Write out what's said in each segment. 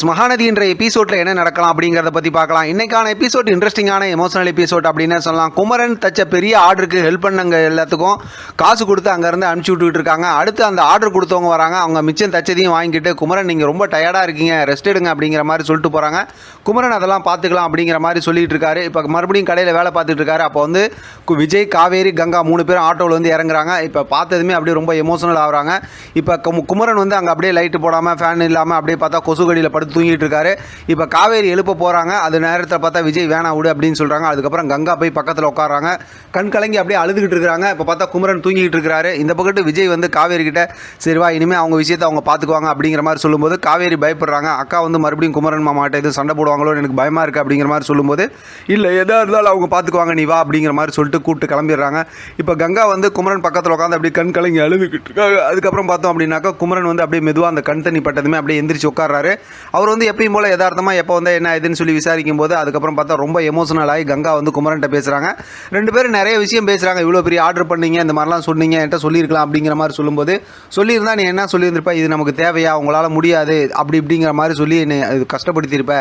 மகாநதி என்ற எபிசோட்ல என்ன நடக்கலாம் அப்படிங்கிறத பற்றி பார்க்கலாம். இன்னைக்கான எபிசோட் இன்ட்ரெஸ்டிங்கான எமோஷனல் எபிசோட் அப்படின்னு சொல்லலாம். குமரன் தச்ச பெரிய ஆர்டருக்கு ஹெல்ப் பண்ணவங்க எல்லாத்துக்கும் காசு கொடுத்து அங்கேருந்து அனுப்பிச்சி விட்டுக்கிட்டு இருக்காங்க. அடுத்து அந்த ஆர்டர் கொடுத்தவங்க வராங்க. அவங்க மிச்சம் தச்சதையும் வாங்கிட்டு, குமரன் நீங்கள் ரொம்ப டயர்டாக இருக்கீங்க, ரெஸ்ட் எடுங்க அப்படிங்கிற மாதிரி சொல்லிட்டு போகிறாங்க. குமரன் அதெல்லாம் பார்த்துக்கலாம் அப்படிங்கிற மாதிரி சொல்லிட்டு இருக்காரு. இப்போ மறுபடியும் கடையில் வேலை பார்த்துட்டு இருக்காரு. அப்போ வந்து விஜய், காவேரி, கங்கா 3 பேரும் ஆட்டோவில் வந்து இறங்குறாங்க. இப்போ பார்த்ததுமே அப்படியே ரொம்ப எமோஷனல் ஆகுறாங்க. இப்போ குமரன் வந்து அங்கே அப்படியே லைட்டு போடாமல் ஃபேன் இல்லாமல் அப்படியே பார்த்தா கொசுகடியில் படுத்து தூங்கிட்டு இருக்காரு. இப்போ காவேரி எழுப்ப போகிறாங்க. அது நேரத்தில் பார்த்தா விஜய் வேணா விடு அப்படின்னு சொல்கிறாங்க. அதுக்கப்புறம் கங்கா போய் பக்கத்தில் உட்காடுறாங்க. கண் கலங்கி அப்படியே அழுதுகிட்டு இருக்கிறாங்க. இப்போ பார்த்தா குமரன் தூங்கிட்டு இருக்கிறாரு. இந்த பக்கத்து விஜய் வந்து காவேரி கிட்ட சரி வா, இனிமேல் அவங்க விஷயத்தை அவங்க பார்த்துக்குவாங்க அப்படிங்கிற மாதிரி சொல்லும்போது காவேரி பயப்படுறாங்க. அக்கா வந்து மறுபடியும் குமரன் மாமாட்ட இது சண்டை போடுவாங்களோ எனக்கு பயமாக இருக்குது அப்படிங்கிற மாதிரி சொல்லும்போது, இல்லை எதாக இருந்தாலும் அவங்க பார்த்துக்குவாங்க, நீ வா அப்படிங்கிற மாதிரி சொல்லிட்டு கூப்பிட்டு கிளம்பிடுறாங்க. இப்போ கங்கா வந்து குமரன் பக்கத்தில் உட்காந்து அப்படியே கண் கலங்கி அழுதுகிட்டு இருக்காங்க. அதுக்கப்புறம் பார்த்தோம் அப்படின்னாக்கா குமரன் வந்து அப்படியே மெதுவாக அந்த கண் தண்ணி பட்டதுமே அப்படியே எந்திரிச்சு உட்கார்றாரு. அவர் வந்து எப்பயும் போல் யதார்த்தமாக எப்போ வந்து என்ன இதுன்னு சொல்லி விசாரிக்கும் போது அதுக்கப்புறம் பார்த்தா ரொம்ப எமோஷனல் ஆகி கங்கா வந்து குமரன்ட்ட பேசுகிறாங்க. 2 பேரும் நிறைய விஷயம் பேசுகிறாங்க. இவ்வளோ பெரிய ஆர்டர் பண்ணீங்க, இந்த மாதிரிலாம் சொன்னீங்க, என்கிட்ட சொல்லியிருக்கலாம் அப்படிங்கிற மாதிரி சொல்லும்போது, சொல்லியிருந்தா நீ என்ன சொல்லியிருந்திருப்ப, இது நமக்கு தேவையா, உங்களால் முடியாது அப்படி இப்படிங்கிற மாதிரி சொல்லி என்னை இது கஷ்டப்படுத்தியிருப்ப,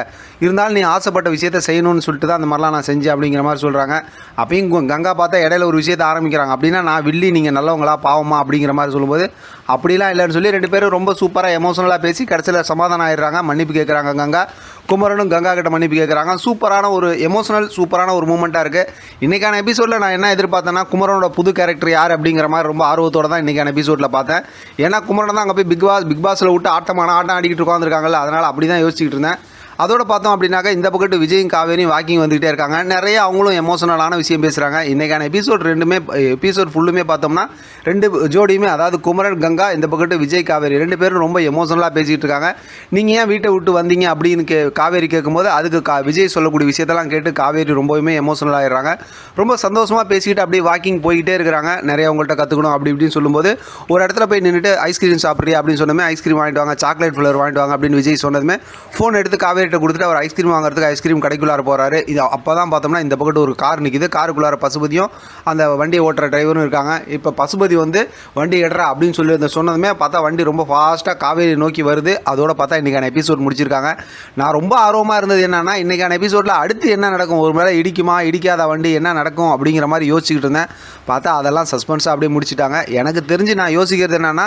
இருந்தாலும் நீ ஆசைப்பட்ட விஷயத்தை செய்யணும்னு சொல்லிட்டு தான் அந்த மாதிரிலாம் நான் செஞ்சேன் அப்படிங்கிற மாதிரி சொல்கிறாங்க. அப்பயும் கங்கா பார்த்தா இடையில ஒரு விஷயத்தை ஆரம்பிக்கிறாங்க. அப்படின்னா நான் வில்லி, நீங்கள் நல்லவங்களா பாவமா அப்படிங்கிற மாதிரி சொல்லும்போது, அப்படிலாம் இல்லைன்னு சொல்லி 2 பேரும் ரொம்ப சூப்பராக எமோஷனலாக பேசி கடைசியில் சமாதானம் ஆயிடுறாங்க. மன்னிப்பு கேட்குறாங்க கங்கா. குமரனும் கங்கா கிட்ட மன்னிப்பு கேட்குறாங்க. சூப்பரான ஒரு எமோஷனல் சூப்பரான ஒரு மூமெண்ட்டாக இருக்குது. இன்றைக்கான எபிசோடில் நான் என்ன எதிர்பார்த்தேன்னா, குமரனோட புது கேரக்டர் யார் அப்படிங்கிற மாதிரி ரொம்ப ஆர்வத்தோடு தான் இன்றைக்கான எபிசோடில் பார்த்தேன். ஏன்னா குமரன் தான் அங்கே போய் பிக் பாஸில் விட்டு ஆட்டம் ஆடிக்கிட்டு உட்காந்துருக்காங்கல்ல, அதனால் அப்படி தான் யோசிச்சுக்கிட்டு இருந்தேன். அதோடு பார்த்தோம் அப்படின்னாக்கா இந்த பக்கத்து விஜயும் காவேரியும் வாக்கிங் வந்துகிட்டே இருக்காங்க. நிறைய அவங்களும் எமோஷனலான விஷயம் பேசுகிறாங்க. இன்றைக்கான எபிசோட் ஃபுல்லுமே பார்த்தோம்னா 2 ஜோடியுமே, அதாவது குமரன் கங்கா, இந்த பக்கத்து விஜய் காவேரி 2 பேரும் ரொம்ப எமோஷனலாக பேசிகிட்டு இருக்காங்க. நீங்கள் ஏன் வீட்டை விட்டு வந்தீங்க அப்படின்னு காவேரி கேட்கும்போது அதுக்கு விஜய் சொல்லக்கூடிய விஷயத்தெல்லாம் கேட்டு காவேரி ரொம்பவுமே எமோஷனல் ஆகிடுறாங்க. ரொம்ப சந்தோஷமாக பேசிக்கிட்டு அப்படியே வாக்கிங் போய்கிட்டே இருக்கிறாங்க. நிறைய அவங்கள்ட்ட கற்றுக்கணும் அப்படி இப்படின்னு சொல்லும்போது, ஒரு இடத்துல போய் நின்றுட்டு ஐஸ்கிரீம் சாப்பிட்றியா அப்படின்னு சொன்னமே, ஐஸ்கிரீம் வாங்கிட்டு வாங்க, சாக்லேட் ஃப்ளேவர் வாங்கிட்டு வாங்க அப்படின்னு விஜய் சொன்னதுமே ஃபோன் எடுத்து காவேரி கொடுத்துட்டு அவர் ஐஸ்கிரீம் வாங்குறதுக்கு ஐஸ்கிரீம் கடைக்குள்ளார போகிறாரு. இது அப்போ தான் பார்த்தோம்னா இந்த பக்கத்து ஒரு கார் நிற்கிது. காருக்குள்ளார பசுபதியும் அந்த வண்டியை ஓட்டுற டிரைவரும் இருக்காங்க. இப்போ பசுபதி வந்து வண்டி எடுறா அப்படின்னு சொல்லி சொன்னதுமே பார்த்தா வண்டி ரொம்ப ஃபாஸ்ட்டாக காவேரி நோக்கி வருது. அதோட பார்த்தா இன்றைக்கான எபிசோட் முடிச்சிருக்காங்க. நான் ரொம்ப ஆர்வமாக இருந்தது என்னன்னா, இன்றைக்கான எபிசோடில் அடுத்து என்ன நடக்கும், ஒரு மேலே இடிக்குமா இடிக்காத வண்டி என்ன நடக்கும் அப்படிங்கிற மாதிரி யோசிச்சுக்கிட்டு இருந்தேன். பார்த்தா அதெல்லாம் சஸ்பென்ஸாக அப்படியே முடிச்சிட்டாங்க. எனக்கு தெரிஞ்சு நான் யோசிக்கிறது என்னென்னா,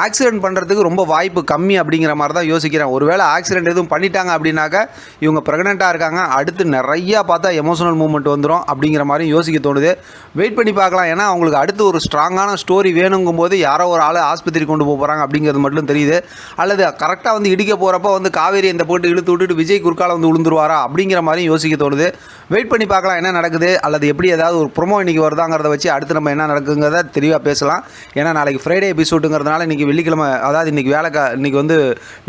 ஆக்சிடென்ட் பண்ணுறதுக்கு ரொம்ப வாய்ப்பு கம்மி அப்படிங்கிற மாதிரி தான் யோசிக்கிறேன். ஒருவேளை ஆக்சிடென்ட் எதுவும் பண்ணிட்டாங்க அப்படின்னாக்கா இவங்க ப்ரெக்னெண்ட்டாக இருக்காங்க, அடுத்து நிறையா பார்த்தா எமோஷனல் மூமெண்ட் வந்துடும் அப்படிங்கிற மாதிரி யோசிக்க தோணுது. வெயிட் பண்ணி பார்க்கலாம். ஏன்னா அவங்களுக்கு அடுத்து ஒரு ஸ்ட்ராங்கான ஸ்டோரி வேணுங்கும் போது யாரோ ஒரு ஆள் ஆஸ்பத்திரி கொண்டு போகிறாங்க அப்படிங்கிறது மட்டும் தெரியுது. அல்லது கரெக்டாக வந்து இடிக்க போகிறப்ப வந்து காவேரி இந்த போட்டு இழுத்து விட்டுட்டு விஜய் குறுக்கால வந்து விழுந்துருவாரா அப்படிங்கிற மாதிரி யோசிக்க தோணுது. வெயிட் பண்ணி பார்க்கலாம் என்ன நடக்குது, அல்லது எப்படி ஏதாவது ஒரு ப்ரோமோ இன்றைக்கி வருதாங்கிறத வச்சு அடுத்து நம்ம என்ன நடக்குங்கிறத தெளிவாக பேசலாம். ஏன்னா நாளைக்கு ஃப்ரைடே எபிசோடுங்கிறதுனால இன்றைக்கி வெள்ளிக்கிழமை, அதாவது இன்றைக்கி வந்து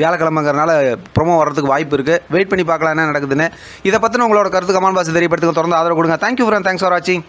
வியாழக்கிழமைங்கிறதுனால ப்ரோமோ வர்றதுக்கு வாய்ப்பு இருக்குது. வெயிட் பண்ணி பார்க்கலாம் என்ன நடக்குதுன்னு. இதை பற்றின உங்களோட கருத்து கமெண்ட் பாக்ஸ் தெரியப்படுத்துங்க. தொடர்ந்து ஆதரவு கொடுங்க. தேங்க்யூ ஃப்ரெண்ட், தேங்க்ஸ் ஃபார் வாட்சிங்.